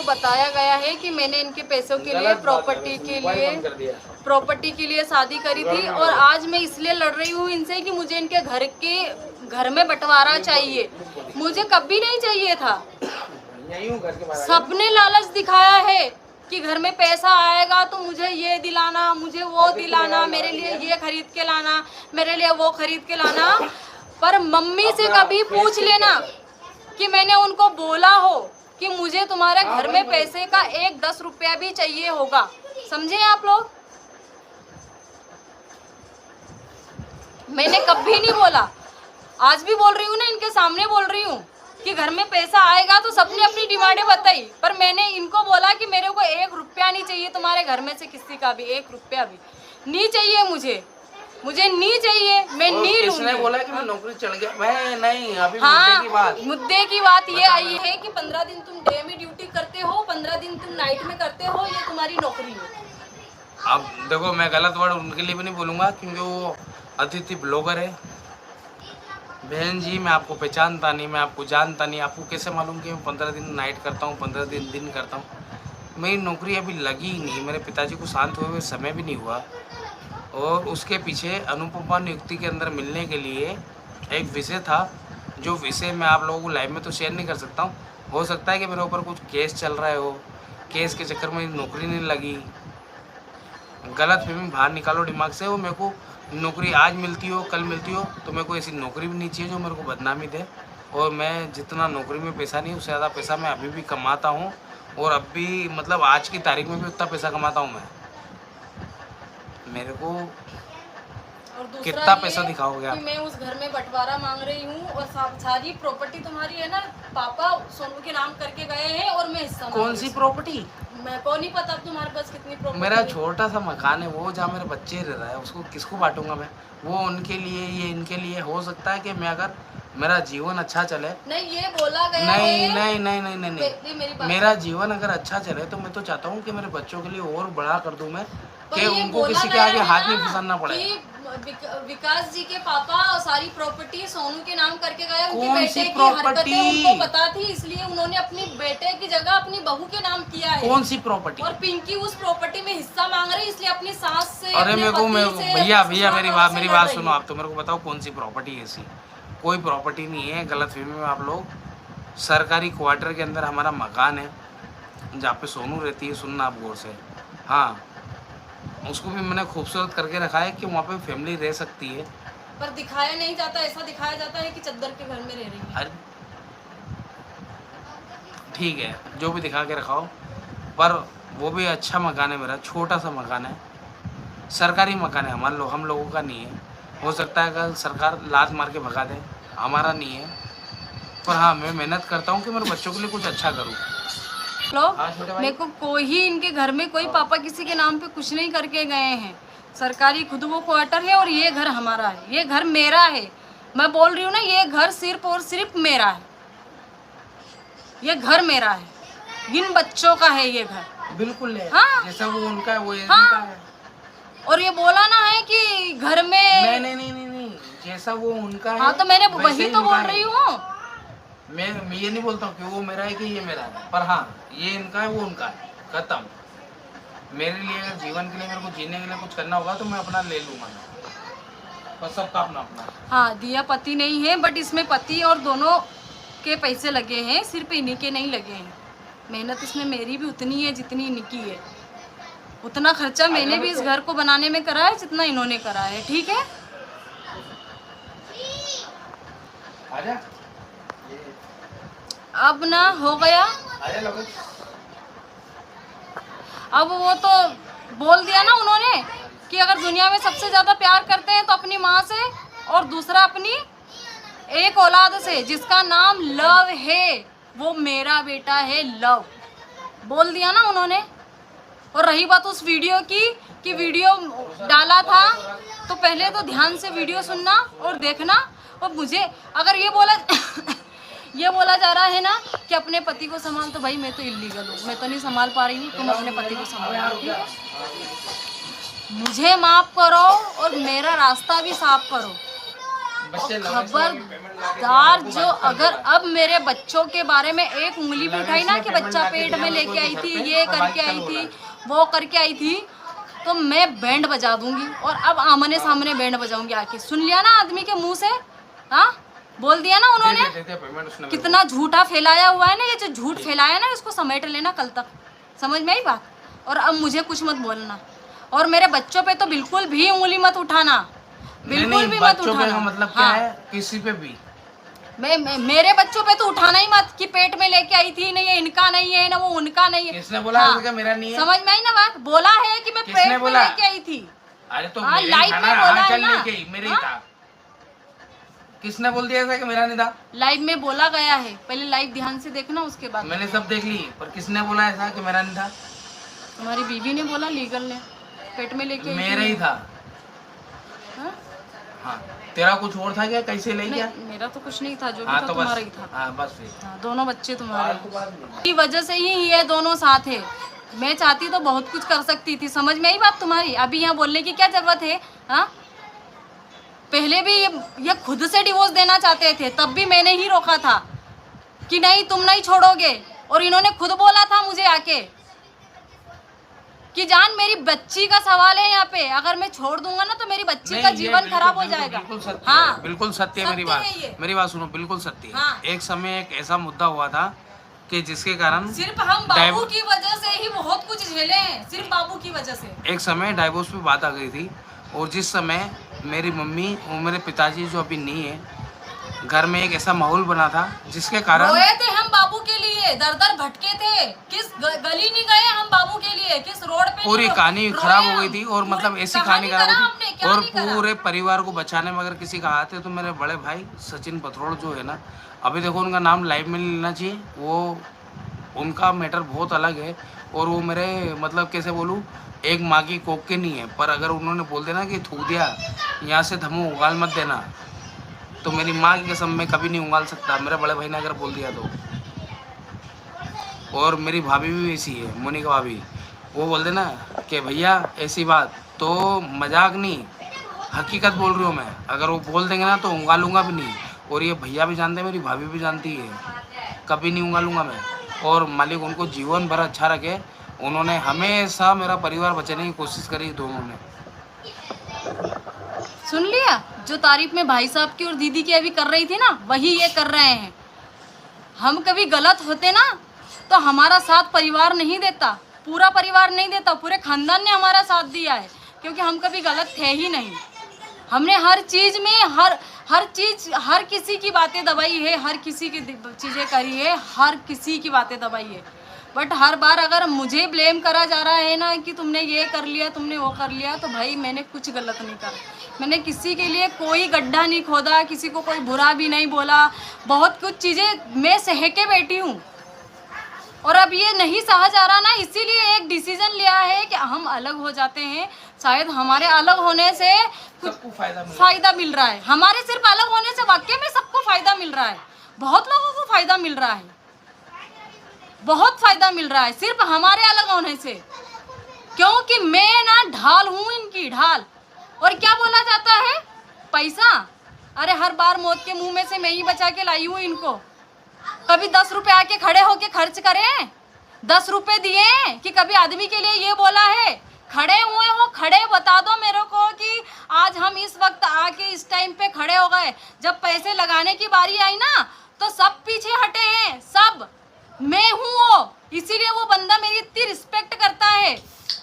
बताया गया है कि मैंने इनके पैसों के लिए प्रॉपर्टी के लिए शादी करी थी, और आज मैं इसलिए लड़ रही हूँ इनसे कि मुझे इनके घर में बंटवारा चाहिए। मुझे कभी नहीं चाहिए था। सबने लालच दिखाया है कि घर में पैसा आएगा तो मुझे ये दिलाना, मुझे वो दिलाना, मेरे लिए ये खरीद के लाना, मेरे लिए वो खरीद के लाना। पर मम्मी से कभी पूछ लेना कि मैंने उनको बोला हो कि मुझे तुम्हारे घर में पैसे का 10 रुपया भी चाहिए होगा। समझे आप लोग? मैंने कभी नहीं बोला। आज भी बोल रही हूँ ना, इनके सामने बोल रही हूँ कि घर में पैसा आएगा तो सबने अपनी डिमांडें बताई, पर मैंने इनको बोला कि मेरे को 1 रुपया नहीं चाहिए तुम्हारे घर में से, किसी का भी 1 रुपया भी नहीं चाहिए। मुझे नहीं चाहिए, मैं नहीं लूंगी। किसने बोला कि मैं नौकरी चल गया? मैं नहीं, अभी हाँ, मुद्दे की बात ये आई है कि 15 दिन तुम डे में ड्यूटी करते हो, 15 दिन तुम नाइट में करते हो, ये तुम्हारी नौकरी है। अब देखो, मैं गलत वर्ड उनके लिए भी नहीं बोलूँगा क्योंकि वो अतिथि ब्लॉगर है। बहन जी, मैं आपको पहचानता नहीं, मैं आपको जानता नहीं। आपको कैसे मालूम कि मैं 15 दिन नाइट करता हूँ, 15 दिन करता हूँ? मेरी नौकरी अभी लगी ही नहीं। मेरे पिताजी को शांत हुए समय भी नहीं हुआ, और उसके पीछे अनुपमा नियुक्ति के अंदर मिलने के लिए एक विषय था, जो विषय मैं आप लोगों को लाइव में तो शेयर नहीं कर सकता हूँ। हो सकता है कि मेरे ऊपर कुछ केस चल रहा हो, केस के चक्कर में नौकरी नहीं लगी। गलत फहमी बाहर निकालो दिमाग से। वो मेरे को नौकरी आज मिलती हो, कल मिलती हो, तो मेरे को ऐसी नौकरी भी नहीं चाहिए जो मेरे को बदनामी दे। और मैं जितना नौकरी में पैसा नहीं, उससे ज़्यादा पैसा मैं अभी भी कमाता हूँ, और अब भी मतलब आज की तारीख में भी उतना पैसा कमाता हूँ मैं। मेरे को और कितना पैसा दिखाओगे आप? मैं उस घर में बंटवारा मांग रही हूँ, और सारी प्रॉपर्टी तुम्हारी है ना, पापा सोनू के नाम करके गए हैं, और मैं हिस्सा। कौन सी प्रॉपर्टी? मैं को नहीं पता तुम्हारे पास कितनी प्रॉपर्टी। मेरा छोटा सा मकान है वो, जहाँ मेरे बच्चे रह रहा है, उसको किसको बांटूंगा मैं? वो उनके लिए, ये इनके लिए। हो सकता है कि मैं, अगर मेरा जीवन अच्छा चले, नहीं ये बोला गया नहीं है। नहीं नहीं नहीं नहीं, नहीं। मेरा जीवन अगर अच्छा चले तो मैं तो चाहता हूँ कि मेरे बच्चों के लिए और बड़ा कर दूँ मैं, कि उनको किसी के आगे हाथ नहीं फंसाना पड़े। विकास जी के पापा सारी प्रॉपर्टी सोनू के नाम करके गए। उनके कौन बेटे सी की हरकतें प्रॉपर्टी? उनको पता थी, इसलिए उन्होंने अपनी बेटे की जगह अपनी बहू के नाम किया है। कौन सी प्रॉपर्टी? और पिंकी उस प्रॉपर्टी में हिस्सा मांग रही है, इसलिए अपनी सास से, अरे मेरे को भैया मेरी बात सुनो। आप तो मेरे को बताओ कौन सी प्रॉपर्टी है ऐसी? कोई प्रॉपर्टी नहीं है, गलत फहमी में आप लोग। सरकारी क्वार्टर के अंदर हमारा मकान है, जहाँ पे सोनू रहती है। सुनना आप गौर से। हाँ, उसको भी मैंने खूबसूरत करके रखा है कि वहाँ पे फैमिली रह सकती है। पर दिखाया नहीं जाता, ऐसा दिखाया जाता है कि चद्दर के घर में रह रही है। अरे ठीक है, जो भी दिखा के रखाओ, पर वो भी अच्छा मकान है मेरा। छोटा सा मकान है, सरकारी मकान है, हम लोगों का नहीं है। हो सकता है अगर सरकार लात मार के भगा दे, हमारा नहीं है। पर हाँ, मैं मेहनत करता हूँ कि मेरे बच्चों के लिए कुछ अच्छा करूँ। मेरे को कोई इनके घर में कोई पापा किसी के नाम पे कुछ नहीं करके गए हैं। सरकारी खुद वो क्वार्टर है, और ये घर हमारा है, ये घर मेरा है। मैं बोल रही हूँ ना, ये घर सिर्फ और सिर्फ मेरा है। ये घर मेरा है, इन बच्चों का है ये घर। बिल्कुल है। हाँ, जैसा वो उनका है वो ये हाँ, उनका है। और ये बोला ना है कि घर में नहीं, जैसा वो उनका है। हाँ, तो मैंने वही तो बोल रही हूँ। मैं ये नहीं बोलता हूँ कि वो मेरा है कि ये मेरा है, पर हाँ, ये इनका है, वो उनका है, खत्म। मेरे लिए अगर जीवन के लिए, मेरे को जीने के लिए कुछ करना होगा तो मैं अपना ले लूँगा, बस सबका अपना अपना। हाँ, दिया पति नहीं है, बट इसमें पति और दोनों के पैसे लगे हैं, सिर्फ इन्हीं के नहीं लगे हैं। मेहनत इसमें मेरी भी उतनी है जितनी इनकी है। उतना खर्चा मैंने भी इस घर को बनाने में करा है जितना इन्होंने करा है। ठीक है, आजा। अब ना हो गया। अब वो तो बोल दिया ना उन्होंने कि अगर दुनिया में सबसे ज्यादा प्यार करते हैं तो अपनी माँ से, और दूसरा अपनी एक औलाद से जिसका नाम लव है। वो मेरा बेटा है, लव। बोल दिया ना उन्होंने। और रही बात उस वीडियो की, कि वीडियो डाला था, तो पहले तो ध्यान से वीडियो सुनना और देखना। और मुझे अगर ये बोला जा रहा है ना कि अपने पति को संभाल, तो भाई मैं तो इलीगल हूँ, मैं तो नहीं संभाल पा रही हूँ। तुम अपने पति को संभालो, ठीक है? मुझे माफ करो और मेरा रास्ता भी साफ करो। खबरदार जो अगर अब मेरे बच्चों के बारे में एक उंगली भी उठाई ना कि बच्चा पेट में लेके आई थी, ये करके आई थी, वो करके आई थी, तो मैं बैंड बजा दूंगी। और अब आमने सामने बैंड बजाऊंगी आके। सुन लिया ना आदमी के मुंह से, हाँ बोल दिया ना उन्होंने। कितना झूठा फैलाया हुआ है ना, ये जो झूठ फैलाया ना इसको समेट लेना कल तक, समझ में आई बात। और अब मुझे कुछ मत बोलना, और मेरे बच्चों पे तो बिल्कुल भी उंगली मत उठाना, बिल्कुल भी मत उठाना। मतलब क्या है, किसी पे भी मेरे बच्चों पे तो उठाना ही मत कि पेट में लेके आई थी, नहीं ये इनका नहीं है ना वो उनका नहीं है। किसने बोला? हाँ, मेरा नहीं है। समझ में आई ना बात। बोला है कि मैं पेट में लेके आई थी। अरे तो लाइव में बोला है ना, मेरे ही था। किसने बोल दिया था कि मेरा नहीं था? लाइव में बोला गया है, पहले लाइव ध्यान से देखना उसके बाद। मैंने सब देख ली, पर किसने बोला ऐसा कि मेरा नहीं था? तुम्हारी बीवी ने बोला, लीगल ने पेट में लेके। मेरा ही था। हाँ, तेरा कुछ और था क्या? कैसे ले गया? मेरा तो कुछ नहीं था, जो भी हाँ, था तो तुम्हारा ही था। हाँ, बस दोनों बच्चे तुम्हारे की वजह से ही ये दोनों साथ है। मैं चाहती तो बहुत कुछ कर सकती थी, समझ में आई बात तुम्हारी। अभी यहाँ बोलने की क्या जरूरत है? हाँ, पहले भी ये खुद से डिवोर्स देना चाहते थे, तब भी मैंने ही रोका था कि नहीं तुम नहीं छोड़ोगे। और इन्होंने खुद बोला था मुझे आके कि जान मेरी बच्ची का सवाल है यहाँ पे, अगर मैं छोड़ दूंगा ना तो मेरी बच्ची का जीवन खराब हो जाएगा। हाँ बिल्कुल सत्य है। मेरी बात सुनो, बिल्कुल सत्य है। हाँ। एक समय एक ऐसा मुद्दा हुआ था कि जिसके कारण सिर्फ हम बाबू की वजह से ही बहुत कुछ झेले हैं, सिर्फ बाबू की वजह से। एक समय डाइवोर्स पे बात आ गई थी, और जिस समय मेरी मम्मी और मेरे पिताजी जो अभी नहीं है, घर में एक ऐसा माहौल बना था जिसके कारण रोए थे हम बाबू के लिए, दर दर भटके थे, किस गली नहीं गए हम बाबू के लिए, किस रोड पे पूरी कहानी खराब हो गई थी। और मतलब ऐसी कहानी खराब हुई थी, और पूरे परिवार को बचाने में अगर किसी का हाथ है तो मेरे बड़े भाई सचिन पथरोड़ जो है ना, अभी देखो उनका नाम लाइव में लेना चाहिए, वो उनका मैटर बहुत अलग है। और वो मेरे मतलब कैसे बोलूँ, एक माँ की कोख के नहीं है, पर अगर उन्होंने बोल देना कि थूक दिया यहाँ से धमो उगाल मत देना, तो मेरी माँ की कसम मैं कभी नहीं उगाल सकता, मेरे बड़े भाई ने अगर बोल दिया तो। और मेरी भाभी भी वैसी है, मोनिका भाभी, वो बोल देना कि भैया ऐसी बात, तो मजाक नहीं हकीकत बोल रही हूँ मैं, अगर वो बोल देंगे ना तो उंगालूंगा भी नहीं। और ये भैया भी जानते हैं, मेरी भाभी भी जानती है, कभी नहीं उंगालूंगा मैं। और मालिक उनको जीवन भर अच्छा रखे, उन्होंने हमेशा मेरा परिवार बचाने की कोशिश करी दोनों ने। सुन लिया, जो तारीफ में भाई साहब की और दीदी की अभी कर रही थी ना, वही ये कर रहे हैं। हम कभी गलत होते ना तो हमारा साथ परिवार नहीं देता, पूरा परिवार नहीं देता, पूरे खानदान ने हमारा साथ दिया है, क्योंकि हम कभी गलत थे ही नहीं। हमने हर चीज़ में हर चीज़, हर किसी की बातें दबाई है, हर किसी की चीज़ें करी है, हर किसी की बातें दबाई है। बट हर बार अगर मुझे ब्लेम करा जा रहा है ना कि तुमने ये कर लिया, तुमने वो कर लिया, तो भाई मैंने कुछ गलत नहीं करा। मैंने किसी के लिए कोई गड्ढा नहीं खोदा, किसी को कोई बुरा भी नहीं बोला, बहुत कुछ चीज़ें मैं सह के बैठी हूँ। और अब ये नहीं सहा जा रहा ना, इसीलिए एक डिसीजन लिया है कि हम अलग हो जाते हैं। शायद हमारे अलग होने से कुछ फायदा मिल रहा है, हमारे सिर्फ अलग होने से वाकई में सबको फायदा मिल रहा है, बहुत लोगों को फायदा मिल रहा है, बहुत फायदा मिल रहा है सिर्फ हमारे अलग होने से। क्योंकि मैं ना ढाल हूँ इनकी, ढाल। और क्या बोला जाता है, पैसा। अरे हर बार मौत के मुंह में से मैं ही बचा के लाई हूँ इनको। कभी 10 रुपए आके खड़े होके खर्च करें, 10 रुपए दिए कि कभी आदमी के लिए ये बोला है? खड़े हुए हो, खड़े बता दो मेरे को कि आज हम इस वक्त आके इस टाइम पे खड़े हो गए। जब पैसे लगाने की बारी आई ना तो सब पीछे हटे हैं, सब। मैं हूँ वो, इसीलिए वो बंदा मेरी इतनी रिस्पेक्ट करता है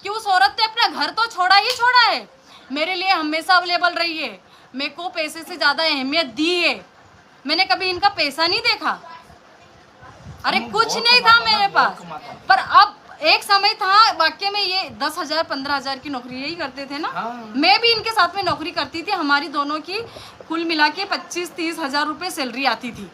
कि उस औरत ने अपना घर तो छोड़ा ही छोड़ा है, मेरे लिए हमेशा अवेलेबल रही है, मेरे को पैसे से ज़्यादा अहमियत दी है। मैंने कभी इनका पैसा नहीं देखा, अरे कुछ नहीं था मेरे पास। पर अब एक समय था वाकई में ये 10,000 15,000 की नौकरी यही करते थे ना। हाँ। मैं भी इनके साथ में नौकरी करती थी, हमारी दोनों की कुल मिला के 25-30 हज़ार रुपये सैलरी आती थी,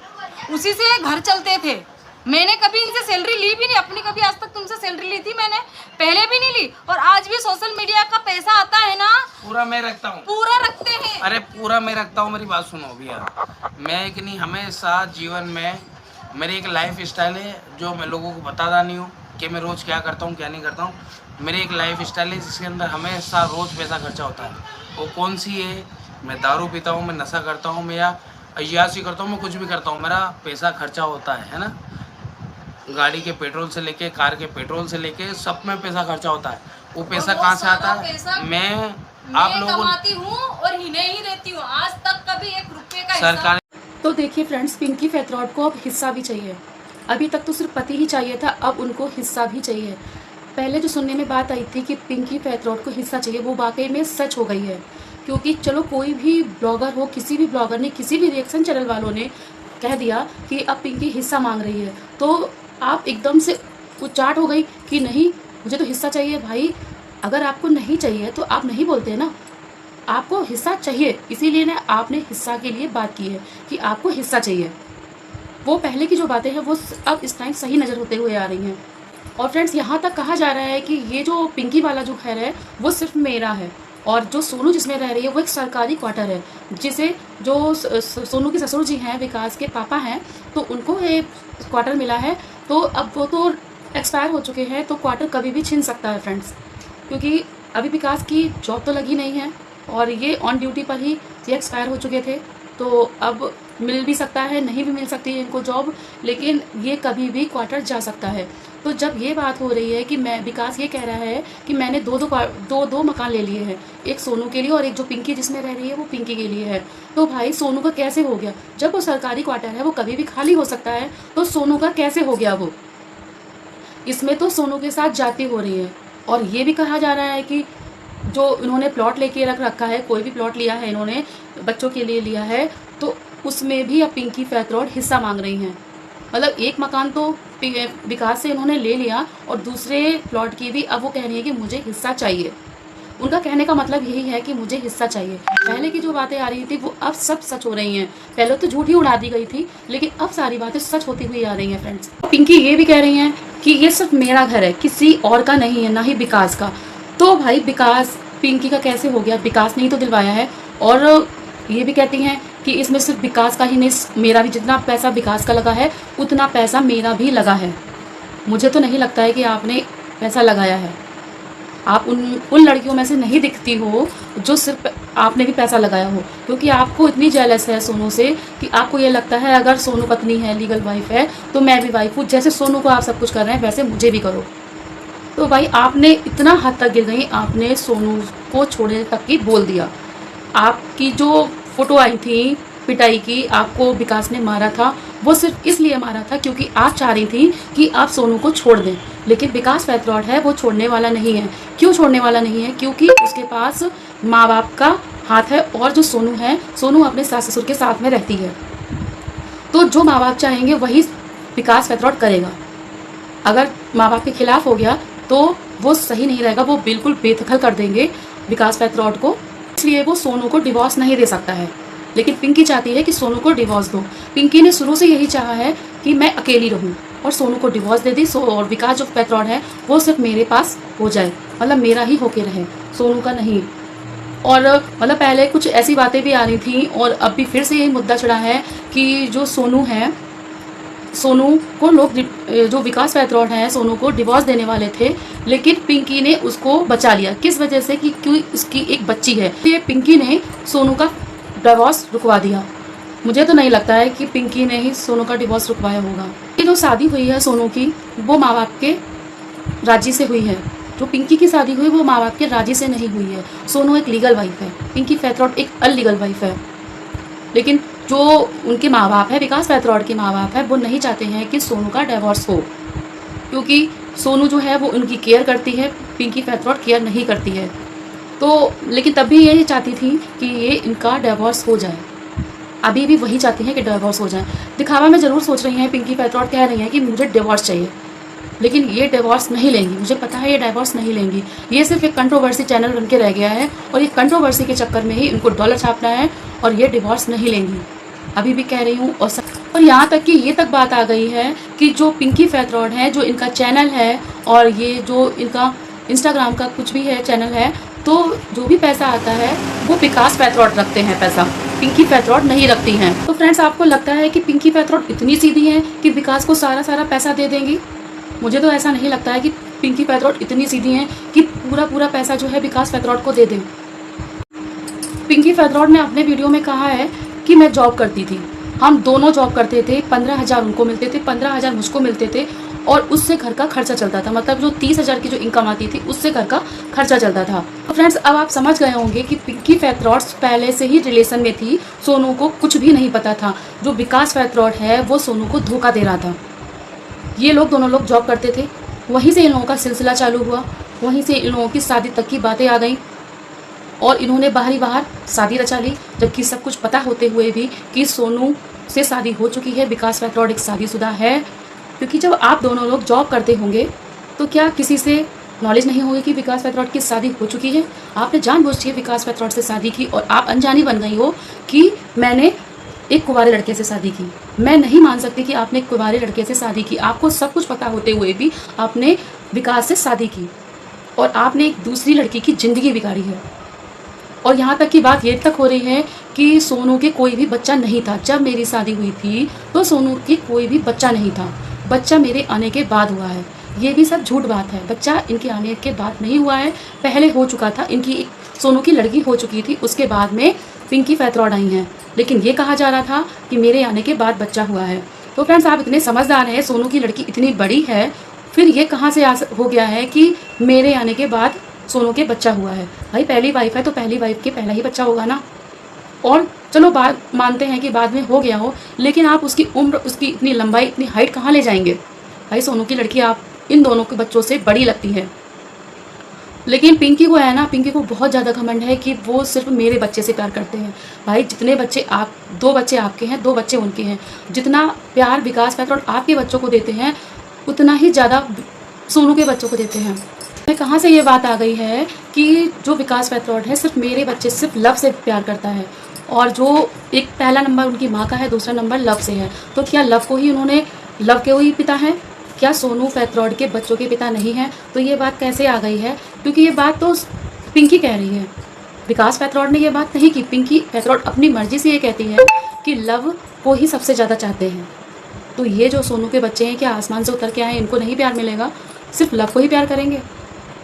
उसी से घर चलते थे। मैंने कभी इनसे सैलरी ली भी नहीं, अपनी कभी आज तक तुमसे सैलरी ली थी मैंने? पहले भी नहीं ली। और आज भी सोशल मीडिया का पैसा आता है ना, पूरा मैं रखता हूँ, पूरा रखते हैं। अरे पूरा मैं रखता हूँ। मेरी बात सुनो भैया, मैं एक नहीं, हमेशा जीवन में मेरी एक लाइफ स्टाइल है जो मैं लोगों को बताता नहीं हूँ कि मैं रोज़ क्या करता हूँ क्या नहीं करता हूँ। मेरी एक लाइफ स्टाइल है जिसके अंदर हमेशा रोज़ पैसा खर्चा होता है। वो कौन सी है मैं दारू पीता हूँ, मैं नशा करता हूँ, मैं या अय्याशी करता हूँ, मैं कुछ भी करता हूँ, मेरा पैसा खर्चा होता है ना। गाड़ी के पेट्रोल से लेके, कार के पेट्रोल से लेके सब में पैसा खर्चा होता है। वो पैसा कहाँ से आता है? मैं आप लोगों कमाती हूँ और इन्हें ही देती हूँ। आज तक कभी 1 रुपये का सरकार। तो देखिए फ्रेंड्स, पिंकी फैथरॉड को अब हिस्सा भी चाहिए। अभी तक तो सिर्फ पति ही चाहिए था, अब उनको हिस्सा भी चाहिए। पहले जो सुनने में बात आई थी कि पिंकी फैथरॉड को हिस्सा चाहिए, वो वाकई में सच हो गई है। क्योंकि चलो कोई भी ब्लॉगर हो, किसी भी ब्लॉगर ने, किसी भी रिएक्शन चैनल वालों ने कह दिया कि अब पिंकी हिस्सा मांग रही है, तो आप एकदम से उच्चाट हो गई कि नहीं मुझे तो हिस्सा चाहिए। भाई अगर आपको नहीं चाहिए तो आप नहीं बोलते ना, आपको हिस्सा चाहिए, इसीलिए ना आपने हिस्सा के लिए बात की है कि आपको हिस्सा चाहिए। वो पहले की जो बातें हैं वो अब इस टाइम सही नज़र होते हुए आ रही हैं। और फ्रेंड्स, यहाँ तक कहा जा रहा है कि ये जो पिंकी वाला जो घर है वो सिर्फ मेरा है, और जो सोनू जिसमें रह रही है वो एक सरकारी क्वार्टर है, जिसे जो सोनू के ससुर जी हैं, विकास के पापा हैं, तो उनको ये क्वार्टर मिला है। तो अब वो तो एक्सपायर हो चुके हैं, तो क्वार्टर कभी भी छीन सकता है फ्रेंड्स, क्योंकि अभी विकास की जॉब तो लगी नहीं है और ये ऑन ड्यूटी पर ही ये एक्सपायर हो चुके थे। तो अब मिल भी सकता है, नहीं भी मिल सकती है इनको जॉब, लेकिन ये कभी भी क्वार्टर जा सकता है। तो जब ये बात हो रही है कि विकास ये कह रहा है कि मैंने दो मकान ले लिए हैं, एक सोनू के लिए और एक जो पिंकी जिसमें रह रही है वो पिंकी के लिए है, तो भाई सोनू का कैसे हो गया? जब वो सरकारी क्वार्टर है वो कभी भी खाली हो सकता है, तो सोनू का कैसे हो गया? वो इसमें तो सोनू के साथ जाती हो रही है। और ये भी कहा जा रहा है कि जो इन्होंने प्लॉट लेके रखा है, कोई भी प्लॉट लिया है इन्होंने बच्चों के लिए लिया है, तो उसमें भी अब पिंकी फैथरॉड हिस्सा मांग रही हैं। मतलब एक मकान तो विकास से इन्होंने ले लिया और दूसरे प्लॉट की भी अब वो कह रही है कि मुझे हिस्सा चाहिए। उनका कहने का मतलब यही है कि मुझे हिस्सा चाहिए। पहले की जो बातें आ रही थी वो अब सब सच हो रही हैं। पहले तो झूठी उड़ा दी गई थी, लेकिन अब सारी बातें सच होती हुई आ रही हैं फ्रेंड्स। पिंकी ये भी कह रही हैं कि ये सिर्फ मेरा घर है, किसी और का नहीं है, ना ही विकास का। तो भाई विकास पिंकी का कैसे हो गया? विकास ने ही तो दिलवाया है। और ये भी कहती हैं कि इसमें सिर्फ विकास का ही नहीं, मेरा भी, जितना पैसा विकास का लगा है उतना पैसा मेरा भी लगा है। मुझे तो नहीं लगता है कि आपने पैसा लगाया है। आप उन लड़कियों में से नहीं दिखती हो जो सिर्फ आपने भी पैसा लगाया हो, क्योंकि आपको इतनी जेलस है सोनू से कि आपको ये लगता है अगर सोनू पत्नी है, लीगल वाइफ है, तो मैं भी वाइफ हूँ। जैसे सोनू को आप सब कुछ कर रहे हैं वैसे मुझे भी करो। तो भाई आपने इतना हद तक गिर गई, आपने सोनू को छोड़ने तक की बोल दिया। आपकी जो फोटो आई थी पिटाई की, आपको विकास ने मारा था, वो सिर्फ इसलिए मारा था क्योंकि आप चाह रही थी कि आप सोनू को छोड़ दें। लेकिन विकास फैथरॉड है वो छोड़ने वाला नहीं है। क्यों छोड़ने वाला नहीं है? क्योंकि उसके पास माँ बाप का हाथ है, और जो सोनू है, सोनू अपने सास ससुर के साथ में रहती है। तो जो माँ बाप चाहेंगे वही विकास फैथरॉड करेगा। अगर माँ बाप के खिलाफ हो गया तो वो सही नहीं रहेगा, वो बिल्कुल बेदखल कर देंगे विकास फैथरॉड को। इसलिए वो सोनू को डिवोर्स नहीं दे सकता है। लेकिन पिंकी चाहती है कि सोनू को डिवोर्स दो। पिंकी ने शुरू से यही चाहा है कि मैं अकेली रहूं और सोनू को डिवोर्स दे दी। और विकास जो फैथरॉड है वो सिर्फ मेरे पास हो जाए, मतलब मेरा ही होके रहे, सोनू का नहीं। और मतलब पहले कुछ ऐसी बातें भी आ रही थी और अब भी फिर से यही मुद्दा चढ़ा है कि जो सोनू है, सोनू को लोग, जो विकास फैथरॉड है, सोनू को डिवोर्स देने वाले थे, लेकिन पिंकी ने उसको बचा लिया। किस वजह से? कि क्यों उसकी एक बच्ची है, ये पिंकी ने सोनू का डिवोर्स रुकवा दिया। मुझे तो नहीं लगता है कि पिंकी ने ही सोनू का डिवोर्स रुकवाया होगा। ये जो शादी हुई है सोनू की, वो माँ बाप के राजी से हुई है। जो पिंकी की शादी हुई वो माँ बाप के राजी से नहीं हुई है। सोनू एक लीगल वाइफ है, पिंकी फैथरॉड एक अनलीगल वाइफ है। लेकिन जो उनके माँ बाप है, विकास फैथरॉड के माँ बाप है, वो नहीं चाहते हैं कि सोनू का डिवोर्स हो, क्योंकि सोनू जो है वो उनकी केयर करती है, पिंकी फैथरॉड केयर नहीं करती है। तो लेकिन तब भी यही चाहती थी कि ये इनका डिवोर्स हो जाए। अभी भी वही चाहती हैं कि डिवोर्स हो जाए। दिखावा में ज़रूर सोच रही हैं, पिंकी फैथरॉड कह रही हैं कि मुझे डिवोर्स चाहिए, लेकिन ये डिवोर्स नहीं लेंगी। मुझे पता है ये डिवोर्स नहीं लेंगी। ये सिर्फ एक कंट्रोवर्सी चैनल बन के रह गया है और ये कंट्रोवर्सी के चक्कर में ही इनको डॉलर छापना है, और ये डिवोर्स नहीं लेंगी। अभी भी कह रही हूँ। और यहाँ तक कि ये तक बात आ गई है कि जो पिंकी फैथरॉड है, जो इनका चैनल है और ये जो इनका इंस्टाग्राम का कुछ भी है चैनल है, तो जो भी पैसा आता है वो विकास फैथरॉड रखते हैं, पैसा पिंकी फैथरॉड नहीं रखती हैं। तो फ्रेंड्स, आपको लगता है कि पिंकी फैथरॉड इतनी सीधी हैं कि विकास को सारा पैसा दे देंगी? मुझे तो ऐसा नहीं लगता है कि पिंकी फैथरॉड इतनी सीधी हैं कि पूरा पैसा जो है विकास फैथरॉड को दे दें। पिंकी फैथरॉड ने अपने वीडियो में कहा है कि मैं जॉब करती थी, हम दोनों जॉब करते थे, 15,000 उनको मिलते थे, 15,000 मुझको मिलते थे और उससे घर का खर्चा चलता था। मतलब जो 30,000 की जो इनकम आती थी उससे घर का खर्चा चलता था। तो फ्रेंड्स, अब आप समझ गए होंगे कि पिंकी फैथरॉड पहले से ही रिलेशन में थी, सोनू को कुछ भी नहीं पता था। जो विकास फैथरॉड है वो सोनू को धोखा दे रहा था। ये लोग दोनों लोग जॉब करते थे, वहीं से इन लोगों का सिलसिला चालू हुआ, वहीं से इन लोगों की शादी तक की बातें आ गई और इन्होंने बाहर शादी रचा ली, जबकि सब कुछ पता होते हुए भी कि सोनू से शादी हो चुकी है, विकास फैथरॉड एक शादीशुदा है। क्योंकि जब आप दोनों लोग जॉब करते होंगे तो क्या किसी से नॉलेज नहीं होगी कि विकास फैथरॉड की शादी हो चुकी है? आपने जानबूझ के विकास फैथरॉड से शादी की और आप अनजानी बन गई हो कि मैंने एक कुंवारे लड़के से शादी की। मैं नहीं मान सकती कि आपने एक कुंवारे लड़के से शादी की। आपको सब कुछ पता होते हुए भी आपने विकास से शादी की और आपने एक दूसरी लड़की की ज़िंदगी बिगाड़ी है। और यहाँ तक की बात ये तक हो रही है कि सोनू के कोई भी बच्चा नहीं था। जब मेरी शादी हुई थी तो सोनू की कोई भी बच्चा नहीं था, बच्चा मेरे आने के बाद हुआ है। ये भी सब झूठ बात है, बच्चा इनके आने के बाद नहीं हुआ है, पहले हो चुका था। इनकी सोनू की लड़की हो चुकी थी, उसके बाद में पिंकी फैथरॉड आई हैं, लेकिन ये कहा जा रहा था कि मेरे आने के बाद बच्चा हुआ है। तो फ्रेंड्स, आप इतने समझदार हैं, सोनू की लड़की इतनी बड़ी है, फिर ये कहाँ से हो गया है कि मेरे आने के बाद सोनू के बच्चा हुआ है? भाई पहली वाइफ है तो पहली वाइफ के पहला ही बच्चा होगा ना। और चलो बात मानते हैं कि बाद में हो गया हो, लेकिन आप उसकी उम्र, उसकी इतनी लंबाई, इतनी हाइट कहाँ ले जाएंगे? भाई सोनू की लड़की आप इन दोनों के बच्चों से बड़ी लगती है। लेकिन पिंकी को है ना, पिंकी को बहुत ज़्यादा घमंड है कि वो सिर्फ मेरे बच्चे से प्यार करते हैं। भाई जितने बच्चे आप, 2 बच्चे आपके हैं, 2 बच्चे उनके हैं, जितना प्यार विकास फैथरॉड आपके बच्चों को देते हैं उतना ही ज़्यादा सोनू के बच्चों को देते हैं। कहाँ से ये बात आ गई है कि जो विकास फैथरॉड है सिर्फ मेरे बच्चे, सिर्फ लव से प्यार करता है, और जो एक पहला नंबर उनकी माँ का है, दूसरा नंबर लव से है। तो क्या लव को ही उन्होंने, लव के ही पिता हैं? क्या सोनू फैथरॉड के बच्चों के पिता नहीं हैं? तो ये बात कैसे आ गई है? क्योंकि ये बात तो पिंकी कह रही है, विकास फैथरॉड ने ये बात नहीं की। पिंकी फैथरॉड अपनी मर्जी से ये कहती है कि लव को ही सबसे ज़्यादा चाहते हैं। तो ये जो सोनू के बच्चे हैं, क्या आसमान से उतर के आए, इनको नहीं प्यार मिलेगा, सिर्फ लव को ही प्यार करेंगे?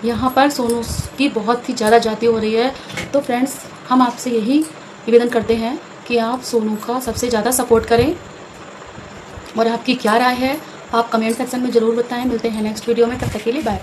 यहाँ पर सोनू की बहुत ही ज़्यादा जाती हो रही है। तो फ्रेंड्स, हम आपसे यही निवेदन करते हैं कि आप सोनू का सबसे ज़्यादा सपोर्ट करें। और आपकी क्या राय है आप कमेंट सेक्शन में ज़रूर बताएं। मिलते हैं नेक्स्ट वीडियो में, तब तक के लिए बाय।